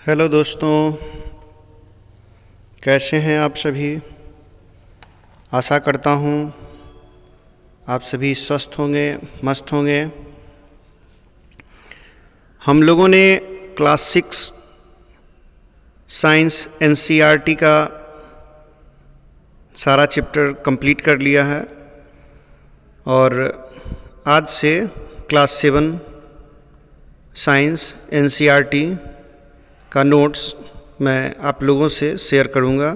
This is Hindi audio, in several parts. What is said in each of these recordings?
हेलो दोस्तों, कैसे हैं आप सभी। आशा करता हूँ आप सभी स्वस्थ होंगे, मस्त होंगे। हम लोगों ने क्लास 6 साइंस एनसीईआरटी का सारा चैप्टर कंप्लीट कर लिया है और आज से क्लास 7 साइंस एनसीईआरटी का नोट्स मैं आप लोगों से शेयर करूंगा।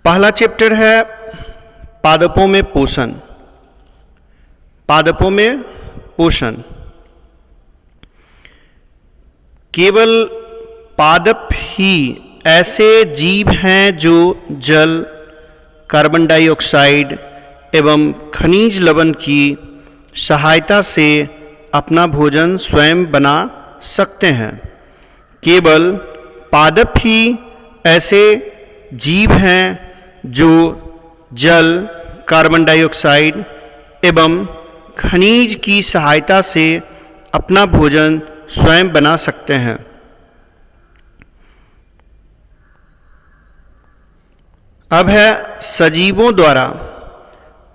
पहला चैप्टर है पादपों में पोषण। पादपों में पोषण। केवल पादप ही ऐसे जीव हैं जो जल, कार्बन डाइऑक्साइड एवं खनिज लवण की सहायता से अपना भोजन स्वयं बना सकते हैं। केवल पादप ही ऐसे जीव हैं जो जल, कार्बन डाइऑक्साइड एवं खनिज की सहायता से अपना भोजन स्वयं बना सकते हैं। अब है सजीवों द्वारा।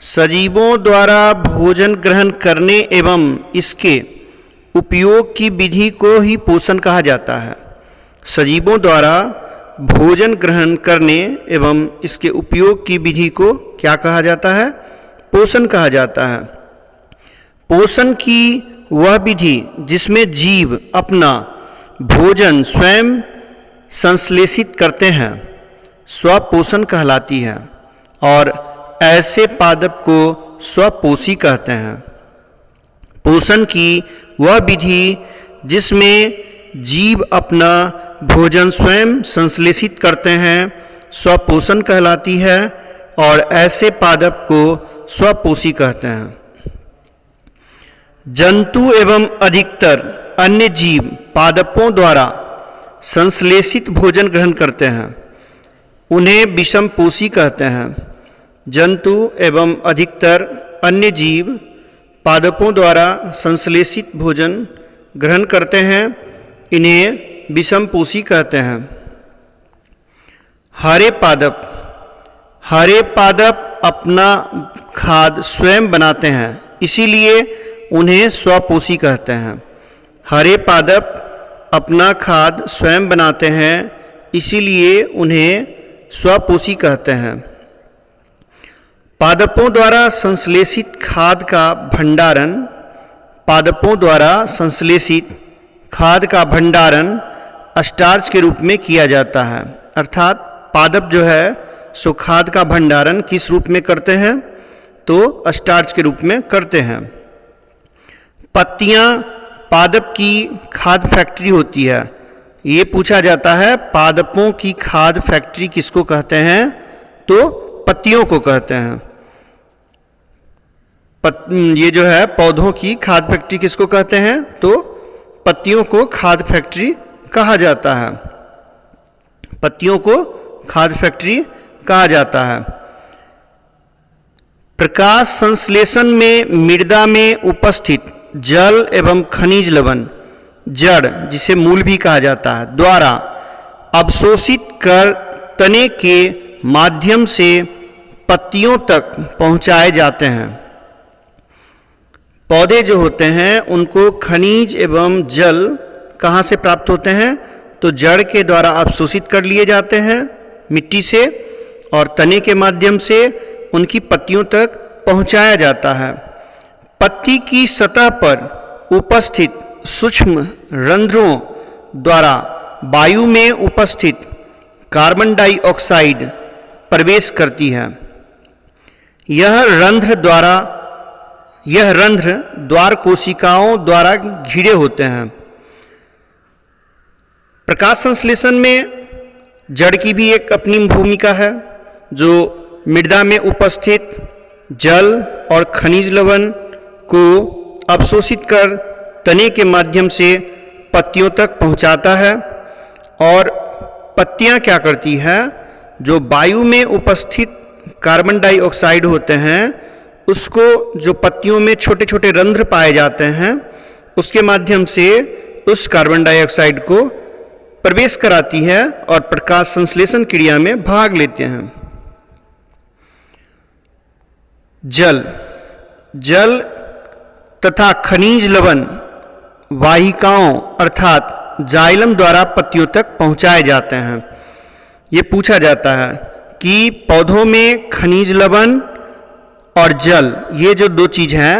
सजीवों द्वारा भोजन ग्रहण करने एवं इसके उपयोग की विधि को ही पोषण कहा जाता है। सजीवों द्वारा भोजन ग्रहण करने एवं इसके उपयोग की विधि को क्या कहा जाता है? पोषण कहा जाता है। पोषण की वह विधि जिसमें जीव अपना भोजन स्वयं संश्लेषित करते हैं स्वपोषण कहलाती है और ऐसे पादप को स्वपोषी कहते हैं। पोषण की वह विधि जिसमें जीव अपना भोजन स्वयं संश्लेषित करते हैं स्वपोषण कहलाती है और ऐसे पादप को स्वपोषी कहते हैं। जंतु एवं अधिकतर अन्य जीव पादपों द्वारा संश्लेषित भोजन ग्रहण करते हैं, उन्हें विषमपोषी कहते हैं। जंतु एवं अधिकतर अन्य जीव पादपों द्वारा संश्लेषित भोजन ग्रहण करते हैं, इन्हें विषमपोषी कहते हैं। हरे पादप अपना खाद्य स्वयं बनाते हैं, इसीलिए उन्हें स्वपोषी कहते हैं। हरे पादप अपना खाद्य स्वयं बनाते हैं, इसीलिए उन्हें स्वपोषी कहते हैं। पादपों द्वारा संश्लेषित खाद्य का भंडारण। पादपों द्वारा संश्लेषित खाद्य का भंडारण स्टार्च के रूप में किया जाता है। अर्थात पादप जो है सो खाद्य का भंडारण किस रूप में करते हैं? तो स्टार्च के रूप में करते हैं। पत्तियां पादप की खाद्य फैक्ट्री होती है। ये पूछा जाता है पादपों की खाद्य फैक्ट्री किसको कहते हैं? तो पत्तियों को कहते हैं। ये जो है पौधों की खाद्य फैक्ट्री किसको कहते हैं? तो पत्तियों को खाद्य फैक्ट्री कहा जाता है। पत्तियों को खाद्य फैक्ट्री कहा जाता है। प्रकाश संश्लेषण में मृदा में उपस्थित जल एवं खनिज लवण, जड़ जिसे मूल भी कहा जाता है, द्वारा अवशोषित कर तने के माध्यम से पत्तियों तक पहुंचाए जाते हैं। पौधे जो होते हैं उनको खनिज एवं जल कहाँ से प्राप्त होते हैं? तो जड़ के द्वारा अवशोषित कर लिए जाते हैं मिट्टी से और तने के माध्यम से उनकी पत्तियों तक पहुंचाया जाता है। पत्ती की सतह पर उपस्थित सूक्ष्म रंध्रों द्वारा वायु में उपस्थित कार्बन डाइऑक्साइड प्रवेश करती है। यह रंध्र द्वार कोशिकाओं द्वारा घिरे होते हैं। प्रकाश संश्लेषण में जड़ की भी एक अपनी भूमिका है, जो मृदा में उपस्थित जल और खनिज लवण को अवशोषित कर तने के माध्यम से पत्तियों तक पहुंचाता है। और पत्तियां क्या करती है? जो वायु में उपस्थित कार्बन डाइऑक्साइड होते हैं उसको, जो पत्तियों में छोटे छोटे रंध्र पाए जाते हैं, उसके माध्यम से उस कार्बन डाइऑक्साइड को प्रवेश कराती है और प्रकाश संश्लेषण क्रिया में भाग लेते हैं। जल तथा खनिज लवण वाहिकाओं अर्थात जाइलम द्वारा पत्तियों तक पहुंचाए जाते हैं। ये पूछा जाता है कि पौधों में खनिज लवण और जल, ये जो दो चीज हैं,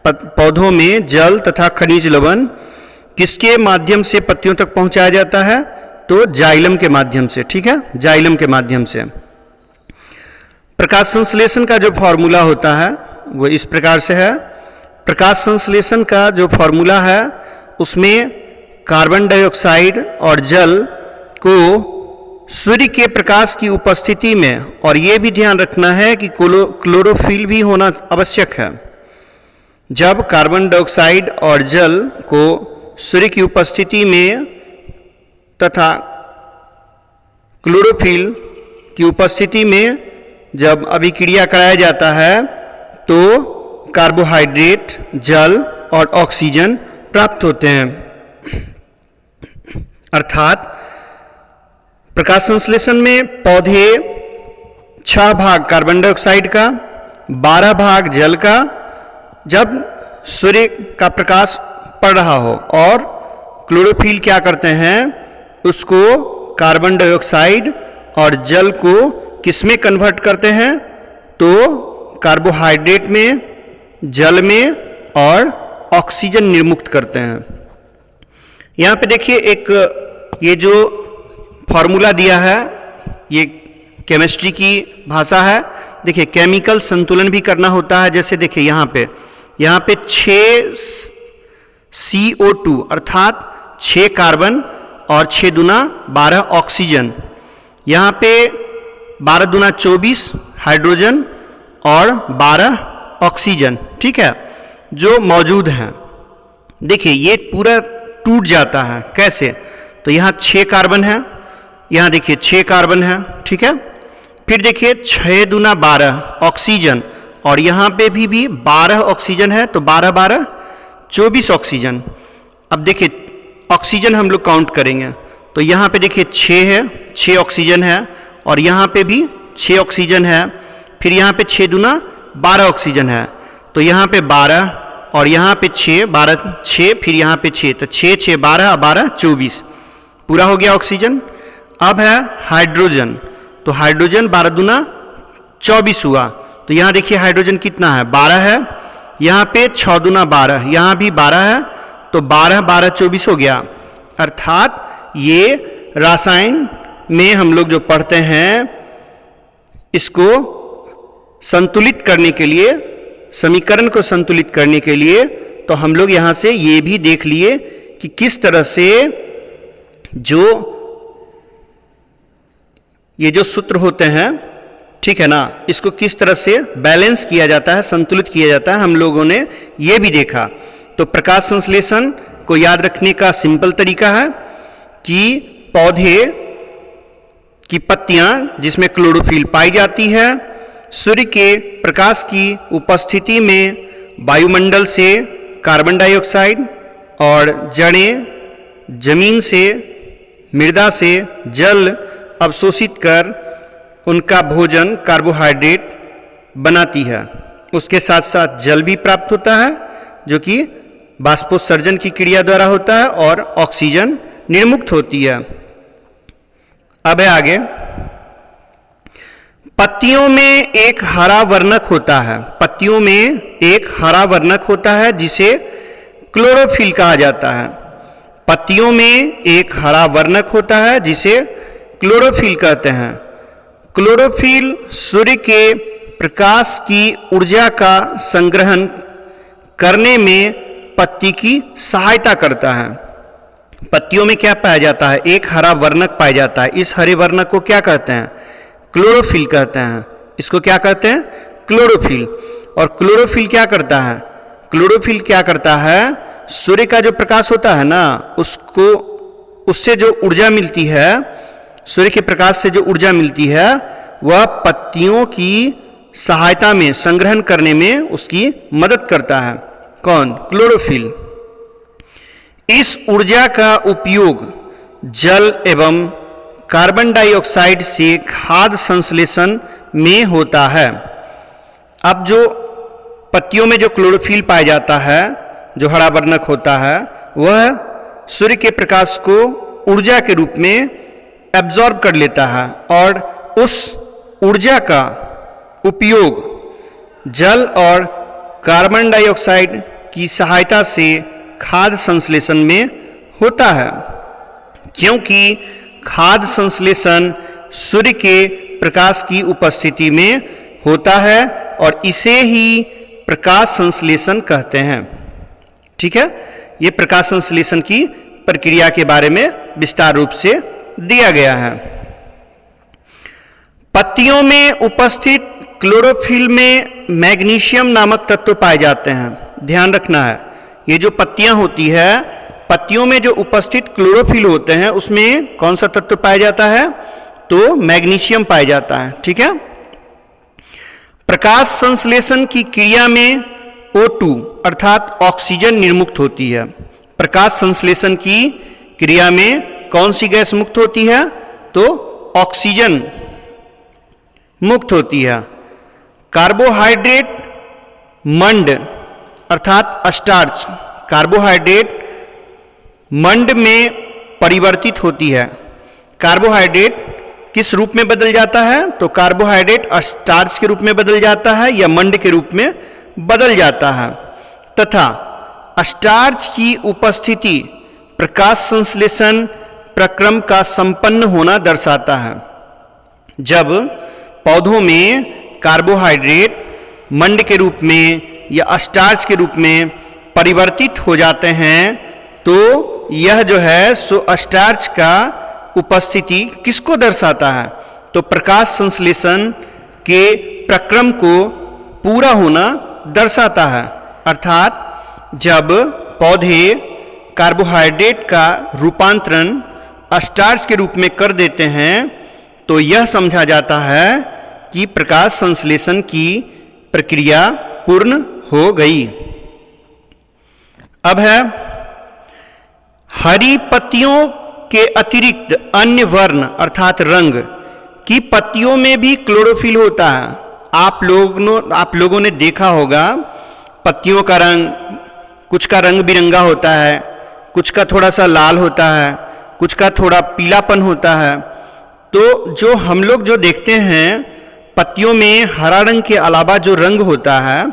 पौधों में जल तथा खनिज लवण किसके माध्यम से पत्तियों तक पहुंचाया जाता है? तो जाइलम के माध्यम से। ठीक है, जाइलम के माध्यम से। प्रकाश संश्लेषण का जो फॉर्मूला होता है वो इस प्रकार से है। प्रकाश संश्लेषण का जो फॉर्मूला है उसमें कार्बन डाइऑक्साइड और जल को सूर्य के प्रकाश की उपस्थिति में, और ये भी ध्यान रखना है कि क्लोरोफिल भी होना आवश्यक है। जब कार्बन डाइऑक्साइड और जल को सूर्य की उपस्थिति में तथा क्लोरोफिल की उपस्थिति में जब अभिक्रिया कराया जाता है तो कार्बोहाइड्रेट, जल और ऑक्सीजन प्राप्त होते हैं। अर्थात प्रकाश संश्लेषण में पौधे 6 भाग कार्बन डाइऑक्साइड का, 12 भाग जल का, जब सूर्य का प्रकाश पड़ रहा हो, और क्लोरोफिल क्या करते हैं, उसको कार्बन डाइऑक्साइड और जल को किसमें कन्वर्ट करते हैं? तो कार्बोहाइड्रेट में, जल में और ऑक्सीजन निर्मुक्त करते हैं। यहाँ पे देखिए एक ये जो फॉर्मूला दिया है ये केमिस्ट्री की भाषा है। देखिए केमिकल संतुलन भी करना होता है। जैसे देखिए यहाँ पे 6 CO2 अर्थात 6 कार्बन और 6 दूना 12 ऑक्सीजन, यहाँ पे 12 दूना 24 हाइड्रोजन और 12 ऑक्सीजन, ठीक है, जो मौजूद हैं। देखिए ये पूरा टूट जाता है कैसे? तो यहाँ 6 कार्बन है, यहाँ देखिए 6 कार्बन है, ठीक है। फिर देखिए 6 दूना 12 ऑक्सीजन, और यहाँ पे भी 12 ऑक्सीजन है, तो 12 12 24 ऑक्सीजन। अब देखिए ऑक्सीजन हम लोग काउंट करेंगे तो यहाँ पे देखिए 6 है, 6 ऑक्सीजन है, और यहाँ पे भी 6 ऑक्सीजन है। फिर यहाँ पे 6 दूना 12 ऑक्सीजन है, तो यहाँ पे 12 और यहाँ पे 6, 12 6, फिर यहाँ पे 6, तो 6 6 12 12 24 पूरा हो गया ऑक्सीजन। अब है हाइड्रोजन, तो हाइड्रोजन 12 दूना 24 हुआ, तो यहाँ देखिए हाइड्रोजन कितना है, 12 है। यहाँ पे 6 दूना 12, यहाँ भी 12 है, तो 12 12 24 हो गया। अर्थात ये रसायन में हम लोग जो पढ़ते हैं, इसको संतुलित करने के लिए, समीकरण को संतुलित करने के लिए, तो हम लोग यहाँ से ये भी देख लिए कि किस तरह से ये जो सूत्र होते हैं, ठीक है ना, इसको किस तरह से बैलेंस किया जाता है, संतुलित किया जाता है, हम लोगों ने ये भी देखा। तो प्रकाश संश्लेषण को याद रखने का सिंपल तरीका है कि पौधे की पत्तियां जिसमें क्लोरोफिल पाई जाती है, सूर्य के प्रकाश की उपस्थिति में वायुमंडल से कार्बन डाइऑक्साइड, और जड़ें जमीन से, मृदा से जल अवशोषित कर उनका भोजन कार्बोहाइड्रेट बनाती है। उसके साथ साथ जल भी प्राप्त होता है जो कि बाष्पोत्सर्जन की क्रिया द्वारा होता है, और ऑक्सीजन निर्मुक्त होती है। अब है आगे, पत्तियों में एक हरा वर्णक होता है, पत्तियों में एक हरा वर्णक होता है जिसे क्लोरोफिल कहा जाता है। पत्तियों में एक हरा वर्णक होता है जिसे क्लोरोफिल कहते हैं। क्लोरोफिल सूर्य के प्रकाश की ऊर्जा का संग्रहण करने में पत्ती की सहायता करता है। पत्तियों में क्या पाया जाता है? एक हरा वर्णक पाया जाता है। इस हरे वर्णक को क्या कहते हैं? क्लोरोफिल कहते हैं। इसको क्या कहते हैं? क्लोरोफिल। और क्लोरोफिल क्या करता है? क्लोरोफिल क्या करता है? सूर्य का जो प्रकाश होता है ना, उससे जो ऊर्जा मिलती है, सूर्य के प्रकाश से जो ऊर्जा मिलती है, वह पत्तियों की सहायता में, संग्रहण करने में उसकी मदद करता है। कौन? क्लोरोफिल। इस ऊर्जा का उपयोग जल एवं कार्बन डाइऑक्साइड से खाद्य संश्लेषण में होता है। अब जो पत्तियों में जो क्लोरोफिल पाया जाता है, जो हरा वर्णक होता है, वह सूर्य के प्रकाश को ऊर्जा के रूप में एब्जॉर्ब कर लेता है और उस ऊर्जा का उपयोग जल और कार्बन डाइऑक्साइड की सहायता से खाद्य संश्लेषण में होता है। क्योंकि खाद्य संश्लेषण सूर्य के प्रकाश की उपस्थिति में होता है और इसे ही प्रकाश संश्लेषण कहते हैं। ठीक है, ये प्रकाश संश्लेषण की प्रक्रिया के बारे में विस्तार रूप से दिया गया है। पत्तियों में उपस्थित क्लोरोफिल में मैग्नीशियम नामक तत्व पाए जाते हैं। ध्यान रखना है, ये जो पत्तियां होती है, पत्तियों में जो उपस्थित क्लोरोफिल होते हैं उसमें कौन सा तत्व पाया जाता है? तो मैग्नीशियम पाया जाता है। ठीक है, प्रकाश संश्लेषण की क्रिया में O2 अर्थात ऑक्सीजन निर्मुक्त होती है। प्रकाश संश्लेषण की क्रिया में कौन सी गैस मुक्त होती है? तो ऑक्सीजन मुक्त होती है। कार्बोहाइड्रेट मंड अर्थात स्टार्च, कार्बोहाइड्रेट मंड में परिवर्तित होती है। कार्बोहाइड्रेट किस रूप में बदल जाता है? तो कार्बोहाइड्रेट स्टार्च के रूप में बदल जाता है या मंड के रूप में बदल जाता है। तथा स्टार्च की उपस्थिति प्रकाश संश्लेषण प्रक्रम का संपन्न होना दर्शाता है। जब पौधों में कार्बोहाइड्रेट मंड के रूप में या स्टार्च के रूप में परिवर्तित हो जाते हैं तो यह जो है सो स्टार्च का उपस्थिति किसको दर्शाता है? तो प्रकाश संश्लेषण के प्रक्रम को पूरा होना दर्शाता है। अर्थात जब पौधे कार्बोहाइड्रेट का रूपांतरण स्टार्च के रूप में कर देते हैं तो यह समझा जाता है कि प्रकाश संश्लेषण की प्रक्रिया पूर्ण हो गई। अब है हरी पत्तियों के अतिरिक्त अन्य वर्ण अर्थात रंग की पत्तियों में भी क्लोरोफिल होता है। आप लोगों ने देखा होगा पत्तियों का रंग, कुछ का रंग बिरंगा होता है, कुछ का थोड़ा सा लाल होता है, कुछ का थोड़ा पीलापन होता है। तो जो हम लोग जो देखते हैं पत्तियों में हरा रंग के अलावा जो रंग होता है,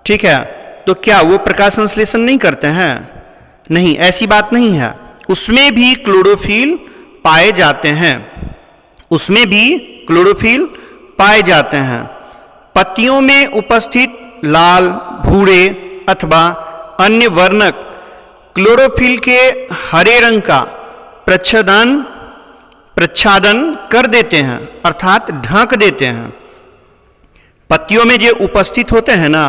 ठीक है, तो क्या वो प्रकाश संश्लेषण नहीं करते हैं? नहीं, ऐसी बात नहीं है। उसमें भी क्लोरोफिल पाए जाते हैं, उसमें भी क्लोरोफिल पाए जाते हैं। पत्तियों में उपस्थित लाल, भूरे अथवा अन्य वर्णक क्लोरोफिल के हरे रंग का प्रच्छादन कर देते हैं अर्थात ढक देते हैं। पत्तियों में जो उपस्थित होते हैं ना,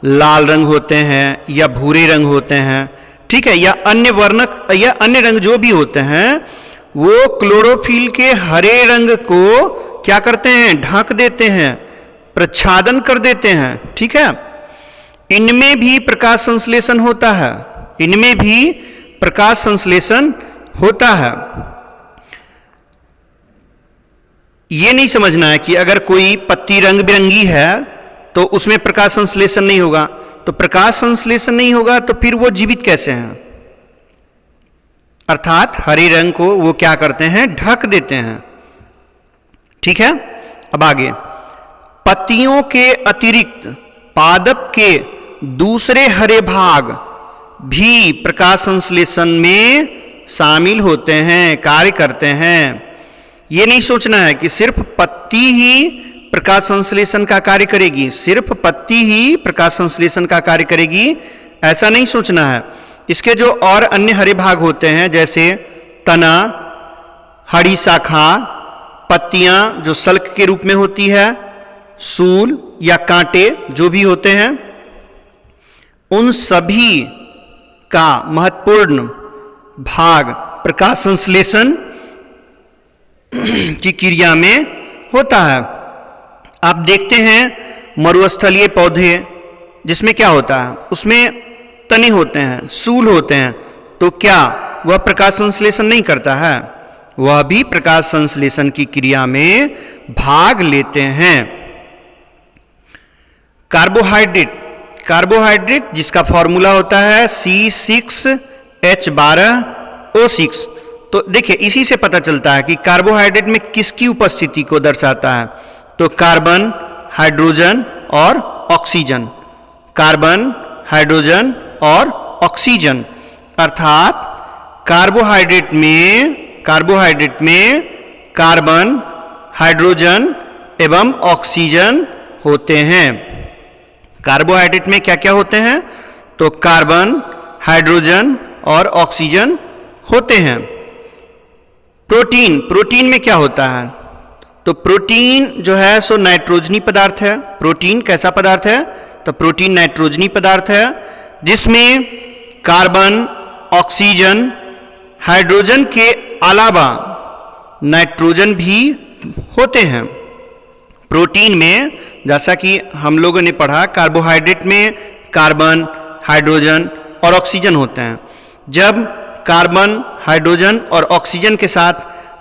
लाल रंग होते हैं या भूरे रंग होते हैं, ठीक है, या अन्य वर्णक या अन्य रंग जो भी होते हैं, वो क्लोरोफिल के हरे रंग को क्या करते हैं? ढक देते हैं, प्रच्छादन कर देते हैं। ठीक है, इनमें भी प्रकाश संश्लेषण होता है, इनमें भी प्रकाश संश्लेषण होता है। ये नहीं समझना है कि अगर कोई पत्ती रंग बिरंगी है तो उसमें प्रकाश संश्लेषण नहीं होगा। तो प्रकाश संश्लेषण नहीं होगा तो फिर वो जीवित कैसे हैं? अर्थात हरे रंग को वो क्या करते हैं? ढक देते हैं। ठीक है, अब आगे, पत्तियों के अतिरिक्त पादप के दूसरे हरे भाग भी प्रकाश संश्लेषण में शामिल होते हैं, कार्य करते हैं। ये नहीं सोचना है कि सिर्फ पत्ती ही प्रकाश संश्लेषण का कार्य करेगी, सिर्फ पत्ती ही प्रकाश संश्लेषण का कार्य करेगी, ऐसा नहीं सोचना है। इसके जो और अन्य हरे भाग होते हैं जैसे तना, हरी शाखा, पत्तियां जो सल्क के रूप में होती है, सूल या कांटे जो भी होते हैं, उन सभी का महत्वपूर्ण भाग प्रकाश संश्लेषण की क्रिया में होता है। आप देखते हैं मरुस्थलीय पौधे जिसमें क्या होता है? उसमें तने होते हैं, सूल होते हैं, तो क्या वह प्रकाश संश्लेषण नहीं करता है? वह भी प्रकाश संश्लेषण की क्रिया में भाग लेते हैं। कार्बोहाइड्रेट जिसका फॉर्मूला होता है C6H12O6। तो देखिए इसी से पता चलता है कि कार्बोहाइड्रेट में किसकी उपस्थिति को दर्शाता है। तो कार्बन, हाइड्रोजन और ऑक्सीजन, कार्बन, हाइड्रोजन और ऑक्सीजन, अर्थात कार्बोहाइड्रेट में कार्बन, हाइड्रोजन एवं ऑक्सीजन होते हैं। कार्बोहाइड्रेट में क्या क्या होते हैं? तो कार्बन, हाइड्रोजन और ऑक्सीजन होते हैं। प्रोटीन में क्या होता है? तो प्रोटीन जो है सो नाइट्रोजनी पदार्थ है। प्रोटीन कैसा पदार्थ है? तो प्रोटीन नाइट्रोजनी पदार्थ है जिसमें कार्बन, ऑक्सीजन, हाइड्रोजन के अलावा नाइट्रोजन भी होते हैं। प्रोटीन में जैसा कि हम लोगों ने पढ़ा, कार्बोहाइड्रेट में कार्बन, हाइड्रोजन और ऑक्सीजन होते हैं। जब कार्बन, हाइड्रोजन और ऑक्सीजन के साथ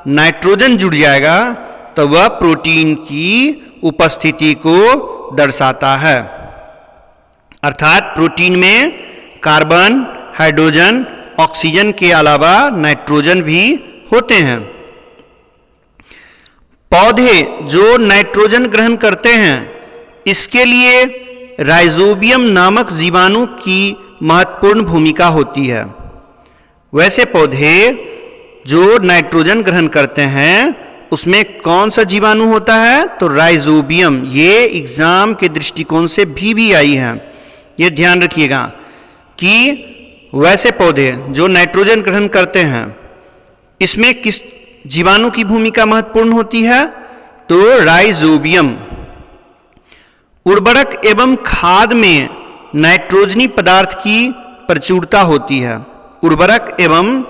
नाइट्रोजन जुड़ जाएगा तो वह प्रोटीन की उपस्थिति को दर्शाता है। अर्थात प्रोटीन में कार्बन, हाइड्रोजन, ऑक्सीजन के अलावा नाइट्रोजन भी होते हैं। पौधे जो नाइट्रोजन ग्रहण करते हैं, इसके लिए राइजोबियम नामक जीवाणु की महत्वपूर्ण भूमिका होती है। वैसे पौधे जो नाइट्रोजन ग्रहण करते हैं उसमें कौन सा जीवाणु होता है? तो राइजोबियम। ये एग्जाम के दृष्टिकोण से भी आई है, ये ध्यान रखिएगा कि वैसे पौधे जो नाइट्रोजन ग्रहण करते हैं इसमें किस जीवाणु की भूमिका महत्वपूर्ण होती है? तो राइजोबियम। उर्वरक एवं खाद में नाइट्रोजनी पदार्थ की प्रचुरता होती है। उर्वरक एवं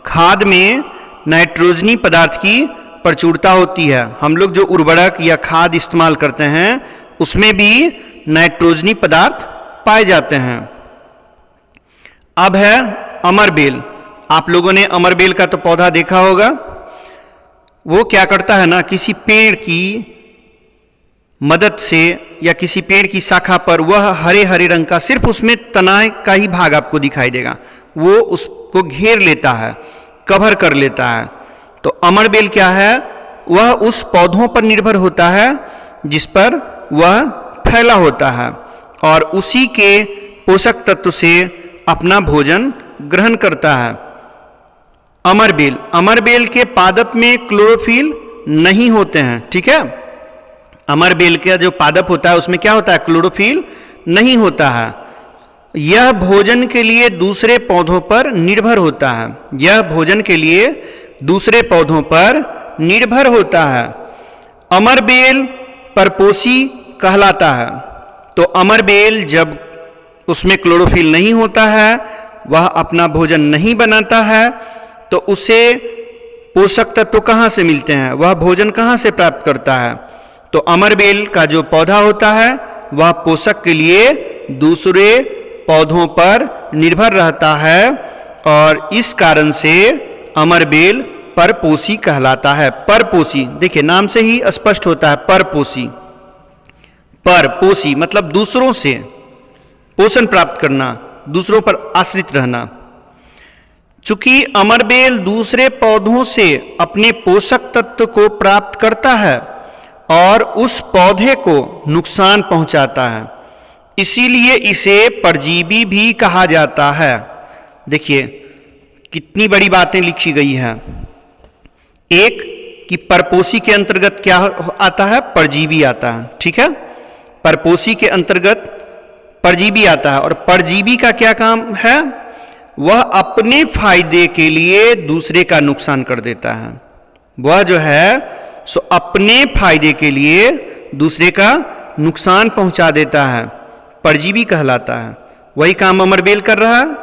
खाद में नाइट्रोजनी पदार्थ की प्रचुरता होती है। हम लोग जो उर्वरक या खाद इस्तेमाल करते हैं उसमें भी नाइट्रोजनी पदार्थ पाए जाते हैं। अब है अमरबेल। आप लोगों ने अमरबेल का तो पौधा देखा होगा। वो क्या करता है ना, किसी पेड़ की मदद से या किसी पेड़ की शाखा पर वह हरे हरे रंग का, सिर्फ उसमें तना का ही भाग आपको दिखाई देगा, वो उसको घेर लेता है, कवर कर लेता है। तो अमरबेल क्या है? वह उस पौधों पर निर्भर होता है जिस पर वह फैला होता है और उसी के पोषक तत्व से अपना भोजन ग्रहण करता है। अमरबेल के पादप में क्लोरोफिल नहीं होते हैं, ठीक है। अमरबेल का जो पादप होता है उसमें क्या होता है? क्लोरोफिल नहीं होता है। यह भोजन के लिए दूसरे पौधों पर निर्भर होता है। यह भोजन के लिए दूसरे पौधों पर निर्भर होता है। अमरबेल परपोषी कहलाता है। तो अमरबेल जब उसमें क्लोरोफिल नहीं होता है, वह अपना भोजन नहीं बनाता है, तो उसे पोषक तत्व कहाँ से मिलते हैं? वह भोजन कहाँ से प्राप्त करता है? तो अमरबेल का जो पौधा होता है वह पोषक के लिए दूसरे पौधों पर निर्भर रहता है और इस कारण से अमरबेल परपोषी कहलाता है। परपोषी, देखिए नाम से ही स्पष्ट होता है परपोषी। परपोषी मतलब दूसरों से पोषण प्राप्त करना, दूसरों पर आश्रित रहना। चूंकि अमरबेल दूसरे पौधों से अपने पोषक तत्व को प्राप्त करता है और उस पौधे को नुकसान पहुंचाता है, इसीलिए इसे परजीवी भी कहा जाता है। देखिए कितनी बड़ी बातें लिखी गई है। एक कि परपोषी के अंतर्गत क्या आता है? परजीवी आता है, ठीक है। परपोषी के अंतर्गत परजीवी आता है और परजीवी का क्या काम है? वह अपने फायदे के लिए दूसरे का नुकसान कर देता है। वह जो है सो अपने फायदे के लिए दूसरे का नुकसान पहुंचा देता है, परजीवी कहलाता है। वही काम अमरबेल कर रहा है।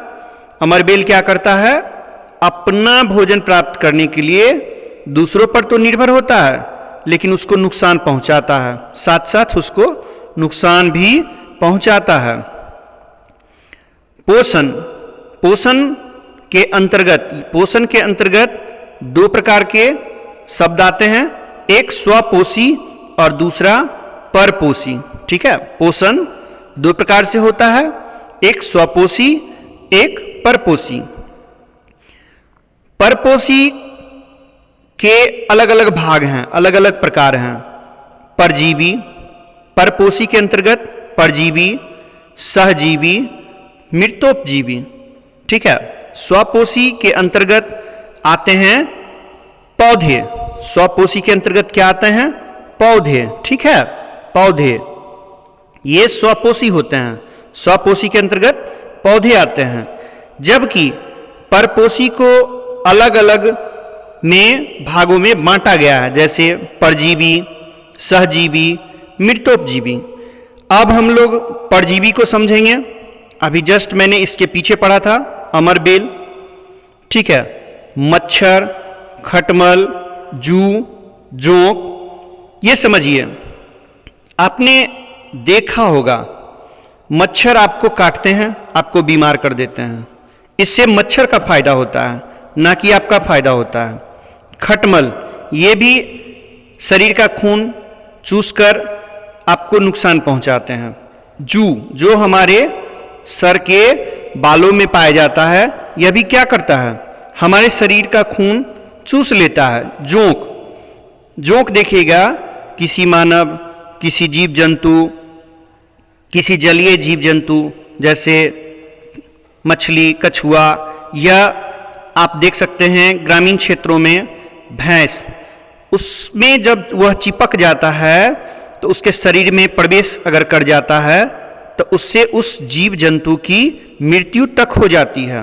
अमरबेल क्या करता है? अपना भोजन प्राप्त करने के लिए दूसरों पर तो निर्भर होता है, लेकिन उसको नुकसान पहुंचाता है, साथ साथ उसको नुकसान भी पहुंचाता है। पोषण के अंतर्गत, पोषण के अंतर्गत दो प्रकार के शब्द आते हैं, एक स्वपोषी और दूसरा परपोषी। ठीक है, पोषण दो प्रकार से होता है, एक स्वपोषी, एक परपोषी। परपोषी के अलग अलग भाग हैं, अलग अलग प्रकार हैं। परजीवी, परपोषी के अंतर्गत परजीवी, सहजीवी, मृतोपजीवी। ठीक है, स्वपोषी के अंतर्गत आते हैं पौधे। स्वपोषी के अंतर्गत क्या आते हैं? पौधे। ठीक है, पौधे ये स्वपोषी होते हैं, स्वपोषी के अंतर्गत पौधे आते हैं। जबकि परपोषी को अलग अलग में भागों में बांटा गया है, जैसे परजीवी, सहजीवी, मृतोपजीवी। अब हम लोग परजीवी को समझेंगे। अभी जस्ट मैंने इसके पीछे पढ़ा था, अमरबेल। ठीक है, मच्छर, खटमल, जू, जोंक, ये समझिए। आपने देखा होगा मच्छर आपको काटते हैं, आपको बीमार कर देते हैं। इससे मच्छर का फायदा होता है, ना कि आपका फायदा होता है। खटमल ये भी शरीर का खून चूसकर आपको नुकसान पहुंचाते हैं। जू जो हमारे सर के बालों में पाया जाता है, यह भी क्या करता है? हमारे शरीर का खून चूस लेता है। जोंक, जोंक देखिएगा, किसी मानव, किसी जीव जंतु, किसी जलीय जीव जंतु जैसे मछली, कछुआ, या आप देख सकते हैं ग्रामीण क्षेत्रों में भैंस, उसमें जब वह चिपक जाता है तो उसके शरीर में प्रवेश अगर कर जाता है तो उससे उस जीव जंतु की मृत्यु तक हो जाती है।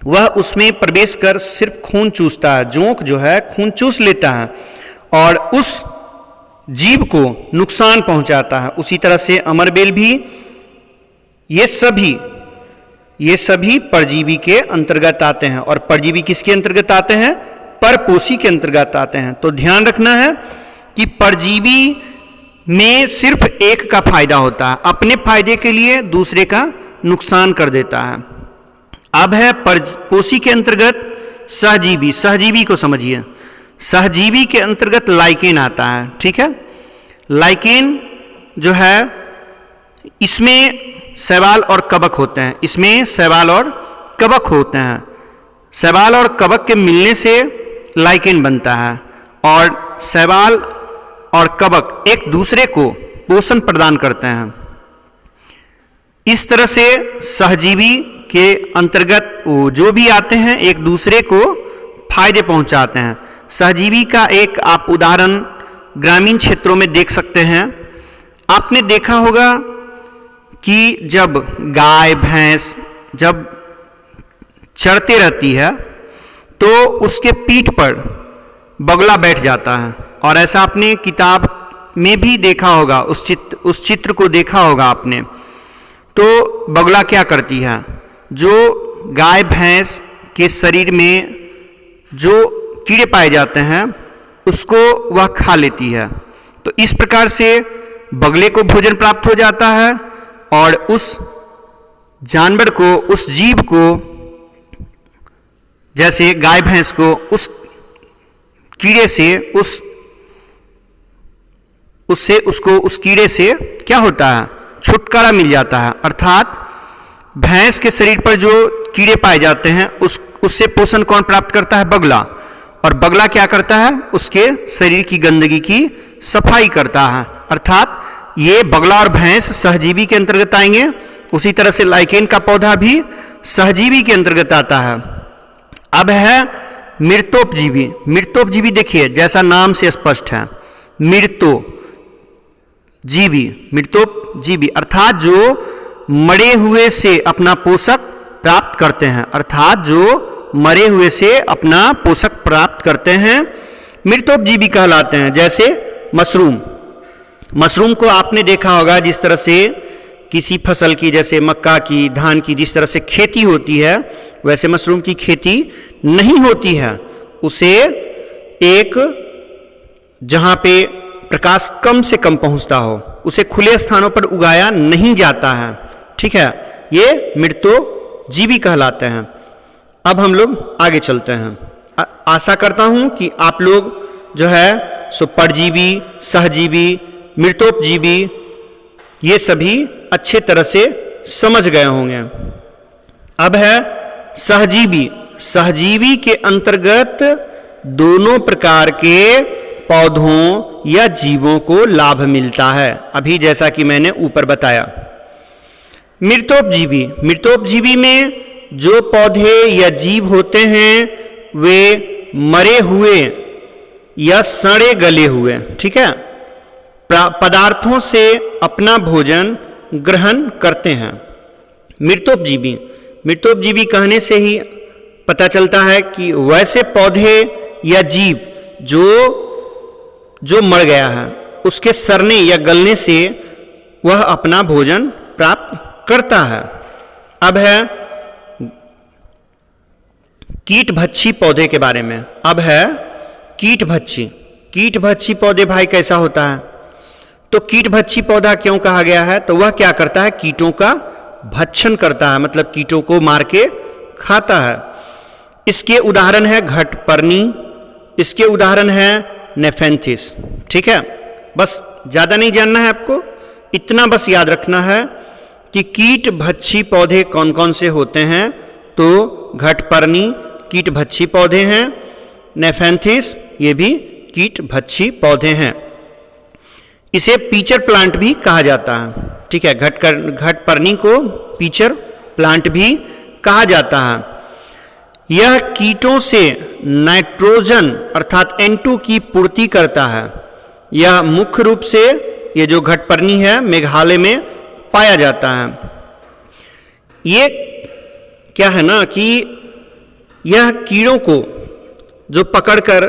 वह उसमें प्रवेश कर सिर्फ खून चूसता है। जोंक जो है खून चूस लेता है और उस जीव को नुकसान पहुंचाता है। उसी तरह से अमरबेल भी, ये सभी परजीवी के अंतर्गत आते हैं। और परजीवी किसके अंतर्गत आते हैं? परपोषी के अंतर्गत आते हैं। तो ध्यान रखना है कि परजीवी में सिर्फ एक का फायदा होता है, अपने फायदे के लिए दूसरे का नुकसान कर देता है। अब है परपोषी के अंतर्गत सहजीवी। सहजीवी को समझिए। सहजीवी के अंतर्गत लाइकेन आता है। ठीक है, लाइकेन जो है, इसमें शैवाल और कवक होते हैं। इसमें शैवाल और कवक होते हैं। शैवाल और कवक के मिलने से लाइकेन बनता है और शैवाल और कवक एक दूसरे को पोषण प्रदान करते हैं। इस तरह से सहजीवी के अंतर्गत जो भी आते हैं एक दूसरे को फायदे पहुंचाते हैं। सहजीवी का एक आप उदाहरण ग्रामीण क्षेत्रों में देख सकते हैं। आपने देखा होगा कि जब गाय भैंस जब चरते रहती है तो उसके पीठ पर बगुला बैठ जाता है, और ऐसा आपने किताब में भी देखा होगा, उस चित्र को देखा होगा आपने। तो बगुला क्या करती है? जो गाय भैंस के शरीर में जो कीड़े पाए जाते हैं उसको वह खा लेती है। तो इस प्रकार से बगले को भोजन प्राप्त हो जाता है और उस जानवर को, उस जीव को, जैसे गाय भैंस को उस कीड़े से उस कीड़े से क्या होता है? छुटकारा मिल जाता है। अर्थात भैंस के शरीर पर जो कीड़े पाए जाते हैं उससे पोषण कौन प्राप्त करता है? बगुला। और बगुला क्या करता है? उसके शरीर की गंदगी की सफाई करता है। अर्थात ये बगुला और भैंस सहजीवी के अंतर्गत आएंगे। उसी तरह से लाइकेन का पौधा भी सहजीवी के अंतर्गत आता है। अब है मृतोपजीवी। मृतोपजीवी देखिए, जैसा नाम से स्पष्ट है, मृतोपजीवी अर्थात जो मरे हुए से अपना पोषक प्राप्त करते हैं। अर्थात जो मरे हुए से अपना पोषक प्राप्त करते हैं मृतोपजीवी कहलाते हैं। जैसे मशरूम को आपने देखा होगा, जिस तरह से किसी फसल की, जैसे मक्का की, धान की जिस तरह से खेती होती है, वैसे मशरूम की खेती नहीं होती है। उसे एक जहां पे प्रकाश कम से कम पहुंचता हो, उसे खुले स्थानों पर उगाया नहीं जाता है। ठीक है, ये मृतोजीवी कहलाते हैं। अब हम लोग आगे चलते हैं। आशा करता हूं कि आप लोग जो है सो परजीवी, सहजीवी, मृतोपजीवी ये सभी अच्छे तरह से समझ गए होंगे। अब है सहजीवी। सहजीवी के अंतर्गत दोनों प्रकार के पौधों या जीवों को लाभ मिलता है, अभी जैसा कि मैंने ऊपर बताया। मृतोपजीवी, मृतोपजीवी में जो पौधे या जीव होते हैं वे मरे हुए या सड़े गले हुए, ठीक है, पदार्थों से अपना भोजन ग्रहण करते हैं। मृतोपजीवी, मृतोपजीवी कहने से ही पता चलता है कि वैसे पौधे या जीव जो मर गया है उसके सड़ने या गलने से वह अपना भोजन प्राप्त करता है। अब है कीटभक्षी पौधे के बारे में। अब है कीटभक्षी। कीटभक्षी पौधे भाई कैसा होता है? तो कीटभक्षी पौधा क्यों कहा गया है? तो वह क्या करता है? कीटों का भक्षण करता है, मतलब कीटों को मार के खाता है। इसके उदाहरण है घटपर्णी, इसके उदाहरण है नेफेंथिस, ठीक है। बस ज़्यादा नहीं जानना है आपको, इतना बस याद रखना है कि कीटभक्षी पौधे कौन कौन से होते हैं। तो घटपर्णी कीटभक्षी पौधे हैं, नेफेंथिस ये भी कीटभक्षी पौधे हैं। इसे पीचर प्लांट भी कहा जाता है, ठीक है। घटपर्णी को पीचर प्लांट भी कहा जाता है। यह कीटों से नाइट्रोजन अर्थात N2 की पूर्ति करता है। यह मुख्य रूप से ये जो घटपर्णी है मेघालय में पाया जाता है। ये क्या है ना कि यह कीड़ों को जो पकड़कर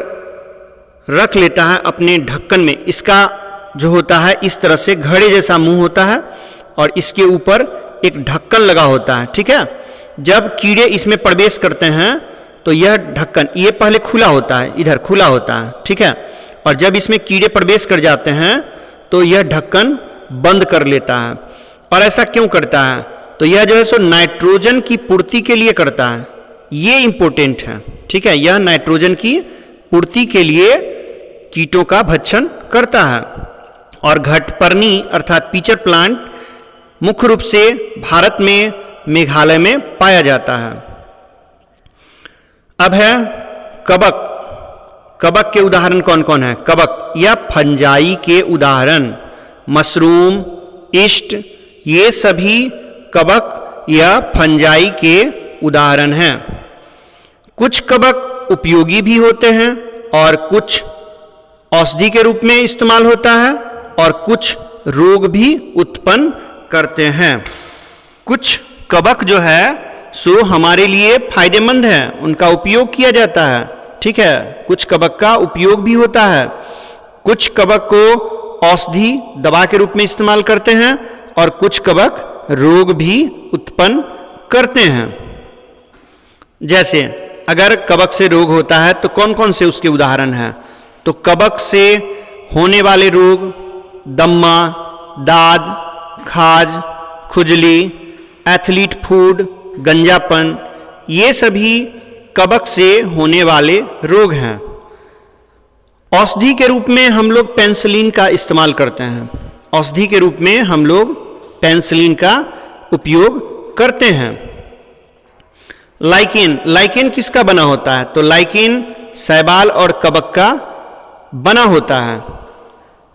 रख लेता है अपने ढक्कन में, इसका जो होता है इस तरह से घड़े जैसा मुंह होता है और इसके ऊपर एक ढक्कन लगा होता है, ठीक है। जब कीड़े इसमें प्रवेश करते हैं तो यह ढक्कन ये पहले खुला होता है, इधर खुला होता है, ठीक है। और जब इसमें कीड़े प्रवेश कर जाते हैं तो यह ढक्कन बंद कर लेता है। और ऐसा क्यों करता है? तो यह जो है सो नाइट्रोजन की पूर्ति के लिए करता है। ये इंपॉर्टेंट है, ठीक है। यह नाइट्रोजन की पूर्ति के लिए कीटों का भक्षण करता है। और घटपर्णी अर्थात पीचर प्लांट मुख्य रूप से भारत में मेघालय में पाया जाता है। अब है कवक। कवक के उदाहरण कौन कौन है? कवक या फंजाई के उदाहरण मशरूम, ईस्ट ये सभी कवक या फंजाई के उदाहरण हैं। कुछ कवक उपयोगी भी होते हैं और कुछ औषधि के रूप में इस्तेमाल होता है और कुछ रोग भी उत्पन्न करते हैं। कुछ कवक जो है सो हमारे लिए फायदेमंद है, उनका उपयोग किया जाता है, ठीक है। कुछ कवक का उपयोग भी होता है। कुछ कवक को औषधि दवा के रूप में इस्तेमाल करते हैं और कुछ कवक रोग भी उत्पन्न करते हैं। जैसे अगर कवक से रोग होता है तो कौन कौन से उसके उदाहरण हैं? तो कवक से होने वाले रोग दम्मा, दाद, खाज, खुजली, एथलीट फूड, गंजापन ये सभी कवक से होने वाले रोग हैं। औषधि के रूप में हम लोग पेनिसिलिन का इस्तेमाल करते हैं। औषधि के रूप में हम लोग पेनिसिलिन का उपयोग करते हैं। लाइकेन, लाइकेन किसका बना होता है? तो लाइकेन शैवाल और कवक का बना होता है।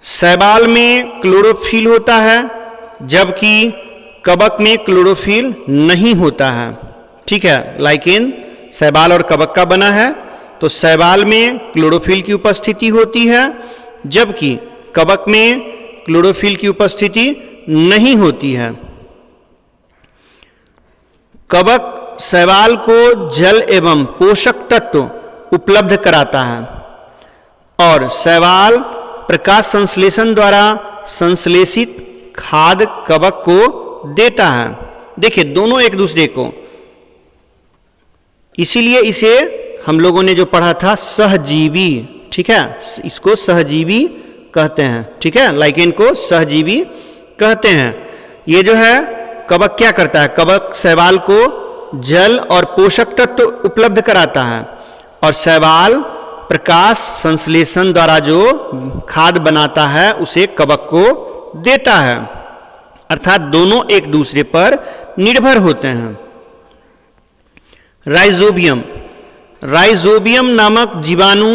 शैवाल में क्लोरोफिल होता है जबकि कवक में क्लोरोफिल नहीं होता है, ठीक है। लाइकेन शैवाल और कवक का बना है तो शैवाल में क्लोरोफिल की उपस्थिति होती है जबकि कवक में क्लोरोफिल की उपस्थिति नहीं होती है। कवक शैवाल को जल एवं पोषक तत्व उपलब्ध कराता है और शैवाल प्रकाश संश्लेषण द्वारा संश्लेषित खाद्य कवक को देता है। देखिए दोनों एक दूसरे को, इसीलिए इसे हम लोगों ने जो पढ़ा था सहजीवी, ठीक है, इसको सहजीवी कहते हैं, ठीक है। लाइकेन को सहजीवी कहते हैं। ये जो है कवक क्या करता है? कवक शैवाल को जल और पोषक तत्व उपलब्ध कराता है, और शैवाल प्रकाश संश्लेषण द्वारा जो खाद बनाता है उसे कवक को देता है। अर्थात दोनों एक दूसरे पर निर्भर होते हैं। राइजोबियम, राइजोबियम नामक जीवाणु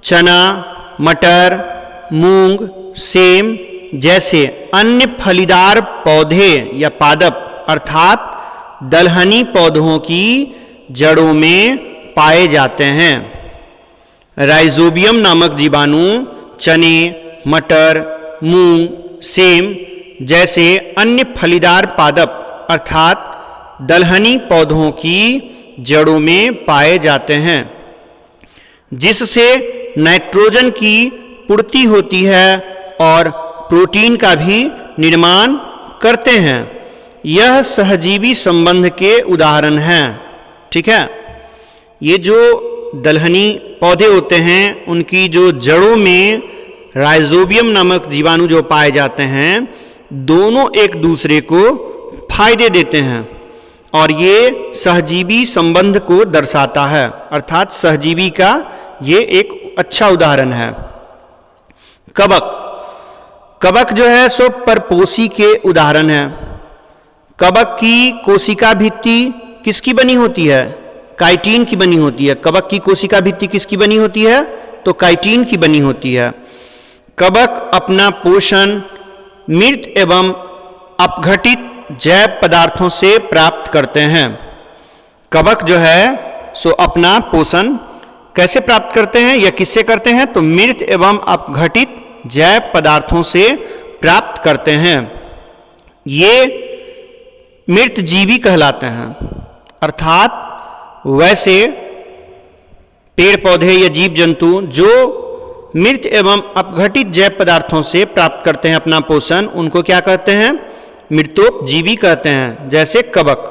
चना, मटर, मूंग, सेम जैसे अन्य फलीदार पौधे या पादप अर्थात दलहनी पौधों की जड़ों में पाए जाते हैं। राइजोबियम नामक जीवाणु चने, मटर, मूंग, सेम जैसे अन्य फलीदार पादप अर्थात दलहनी पौधों की जड़ों में पाए जाते हैं, जिससे नाइट्रोजन की पूर्ति होती है और प्रोटीन का भी निर्माण करते हैं। यह सहजीवी संबंध के उदाहरण हैं। ठीक है, ये जो दलहनी पौधे होते हैं उनकी जो जड़ों में राइजोबियम नामक जीवाणु जो पाए जाते हैं, दोनों एक दूसरे को फायदे देते हैं और ये सहजीवी संबंध को दर्शाता है। अर्थात सहजीवी का ये एक अच्छा उदाहरण है। कवक, कवक जो है सो परपोषी के उदाहरण है। कवक की कोशिका भित्ति किसकी बनी होती है? काइटिन की बनी होती है। कवक की कोशिका भित्ति किसकी बनी होती है? तो काइटिन की बनी होती है। कवक अपना पोषण मृत एवं अपघटित जैव पदार्थों से प्राप्त करते हैं। कवक जो है सो अपना पोषण कैसे प्राप्त करते हैं या किससे करते हैं? तो मृत एवं अपघटित जैव पदार्थों से प्राप्त करते हैं। ये मृत जीवी कहलाते हैं। अर्थात वैसे पेड़ पौधे या जीव जंतु जो मृत एवं अपघटित जैव पदार्थों से प्राप्त करते हैं अपना पोषण, उनको क्या कहते हैं? मृतोपजीवी कहते हैं, जैसे कवक।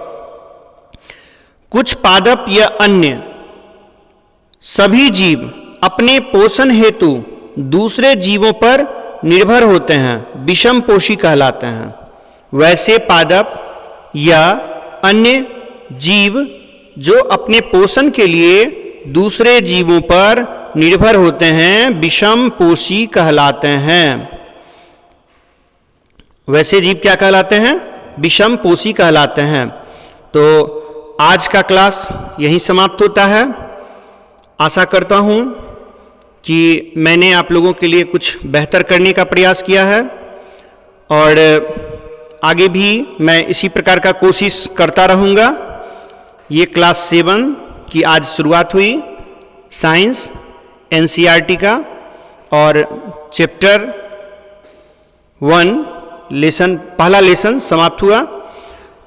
कुछ पादप या अन्य सभी जीव अपने पोषण हेतु दूसरे जीवों पर निर्भर होते हैं, विषमपोषी कहलाते हैं। वैसे पादप या अन्य जीव जो अपने पोषण के लिए दूसरे जीवों पर निर्भर होते हैं, विषमपोषी कहलाते हैं। वैसे जीव क्या कहलाते हैं? विषमपोषी कहलाते हैं। तो आज का क्लास यहीं समाप्त होता है। आशा करता हूं कि मैंने आप लोगों के लिए कुछ बेहतर करने का प्रयास किया है और आगे भी मैं इसी प्रकार का कोशिश करता रहूँगा। ये क्लास 7 की आज शुरुआत हुई साइंस एनसीईआरटी का, और चैप्टर 1 पहला लेसन समाप्त हुआ।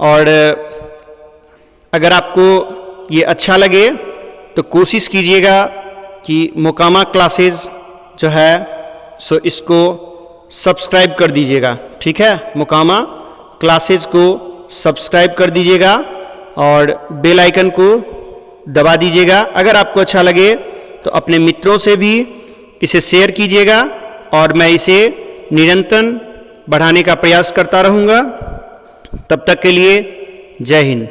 और अगर आपको ये अच्छा लगे तो कोशिश कीजिएगा कि मोकामा क्लासेस जो है सो इसको सब्सक्राइब कर दीजिएगा। ठीक है, मोकामा क्लासेस को सब्सक्राइब कर दीजिएगा और बेल आइकन को दबा दीजिएगा। अगर आपको अच्छा लगे तो अपने मित्रों से भी इसे शेयर कीजिएगा और मैं इसे निरंतर बढ़ाने का प्रयास करता रहूँगा। तब तक के लिए जय हिंद।